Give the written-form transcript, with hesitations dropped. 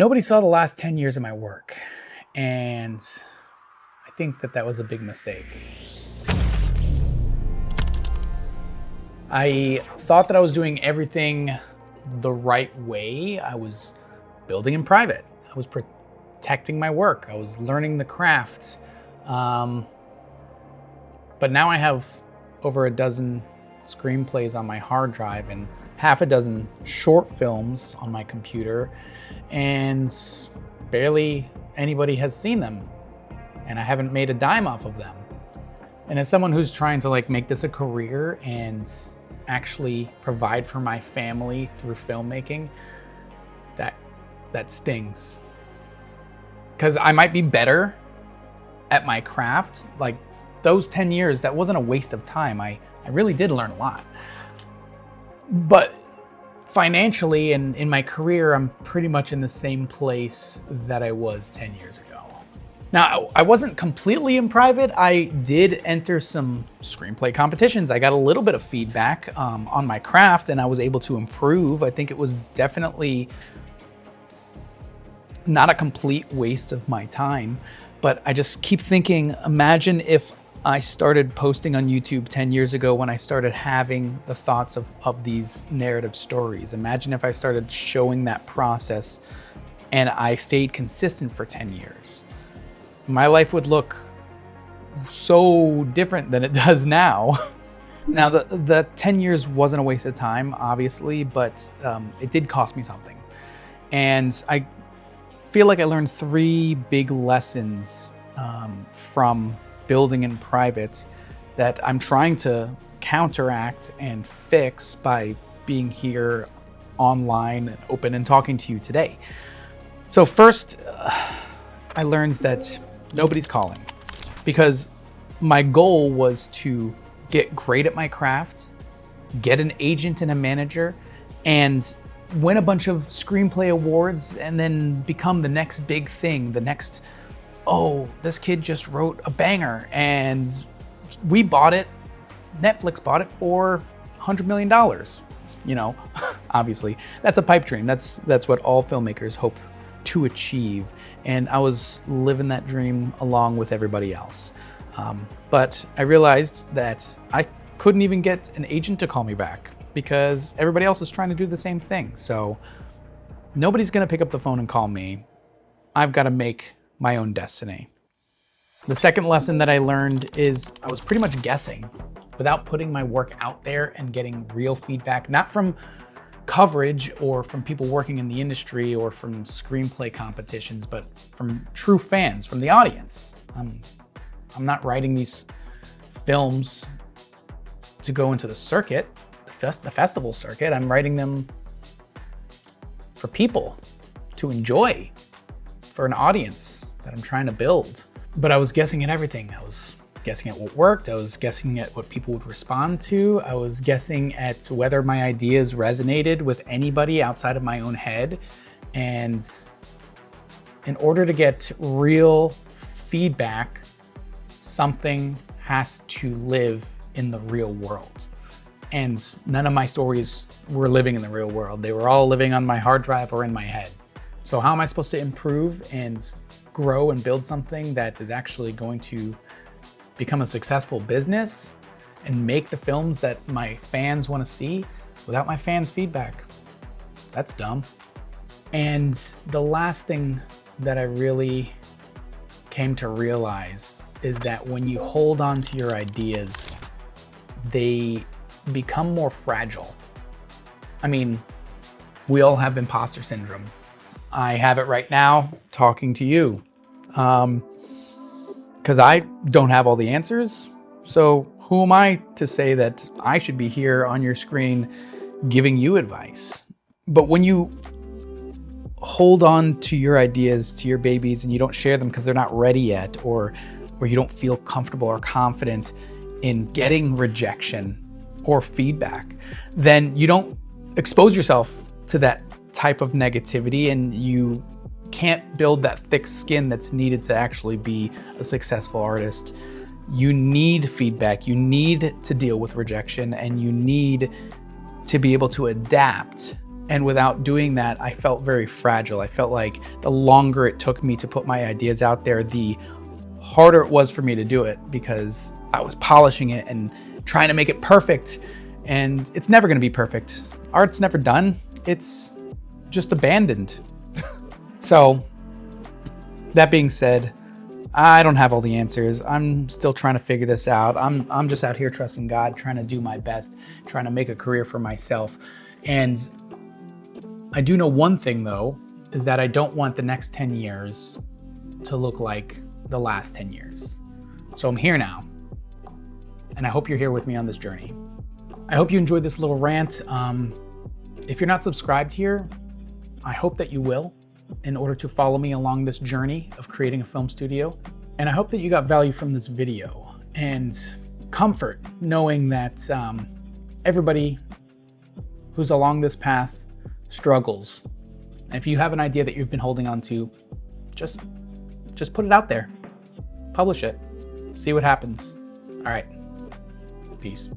Nobody saw the last 10 years of my work, and I think that was a big mistake. I thought that I was doing everything the right way. I was building in private. I was protecting my work. I was learning the craft. But now I have over a dozen screenplays on my hard drive and half a dozen short films on my computer, and barely anybody has seen them. And I haven't made a dime off of them. And as someone who's trying to make this a career and actually provide for my family through filmmaking, that stings. Because I might be better at my craft. Like those 10 years, that wasn't a waste of time. I really did learn a lot. But financially and in my career, I'm pretty much in the same place that I was 10 years ago. Now, I wasn't completely in private. I did enter some screenplay competitions. I got a little bit of feedback on my craft, and I was able to improve. I think it was definitely not a complete waste of my time, but I just keep thinking, imagine if I started posting on YouTube 10 years ago when I started having the thoughts of these narrative stories. Imagine if I started showing that process and I stayed consistent for 10 years. My life would look so different than it does now. Now, the 10 years wasn't a waste of time, obviously, but it did cost me something. And I feel like I learned 3 big lessons from building in private that I'm trying to counteract and fix by being here online and open and talking to you today. So first, I learned that nobody's calling, because my goal was to get great at my craft, get an agent and a manager, and win a bunch of screenplay awards, and then become the next big thing, the next, oh, this kid just wrote a banger and we bought it, Netflix bought it for $100 million. You know, obviously that's a pipe dream. That's what all filmmakers hope to achieve. And I was living that dream along with everybody else. But I realized that I couldn't even get an agent to call me back because everybody else is trying to do the same thing. So nobody's gonna pick up the phone and call me. I've gotta make my own destiny. The second lesson that I learned is I was pretty much guessing without putting my work out there and getting real feedback, not from coverage or from people working in the industry or from screenplay competitions, but from true fans, from the audience. I'm not writing these films to go into the circuit, the festival circuit. I'm writing them for people to enjoy, for an audience that I'm trying to build. But I was guessing at everything. I was guessing at what worked. I was guessing at what people would respond to. I was guessing at whether my ideas resonated with anybody outside of my own head. And in order to get real feedback, something has to live in the real world. And none of my stories were living in the real world. They were all living on my hard drive or in my head. So how am I supposed to improve and grow and build something that is actually going to become a successful business and make the films that my fans want to see without my fans' feedback? That's dumb. And the last thing that I really came to realize is that when you hold on to your ideas, they become more fragile. I mean, we all have imposter syndrome. I have it right now talking to you, because I don't have all the answers. So who am I to say that I should be here on your screen giving you advice? But when you hold on to your ideas, to your babies, and you don't share them because they're not ready yet, or you don't feel comfortable or confident in getting rejection or feedback, then you don't expose yourself to that type of negativity, and you can't build that thick skin that's needed to actually be a successful artist. You need feedback, you need to deal with rejection, and you need to be able to adapt And without doing that, I felt very fragile. I felt like the longer it took me to put my ideas out there, the harder it was for me to do it, because I was polishing it and trying to make it perfect. And it's never going to be perfect. Art's never done. It's just abandoned. So that being said, I don't have all the answers. I'm still trying to figure this out. I'm just out here trusting God, trying to do my best, trying to make a career for myself. And I do know one thing though, is that I don't want the next 10 years to look like the last 10 years. So I'm here now, and I hope you're here with me on this journey. I hope you enjoyed this little rant. If you're not subscribed here, I hope that you will, in order to follow me along this journey of creating a film studio. And I hope that you got value from this video and comfort knowing that everybody who's along this path struggles. And if you have an idea that you've been holding on to, just put it out there. Publish it. See what happens. All right. Peace.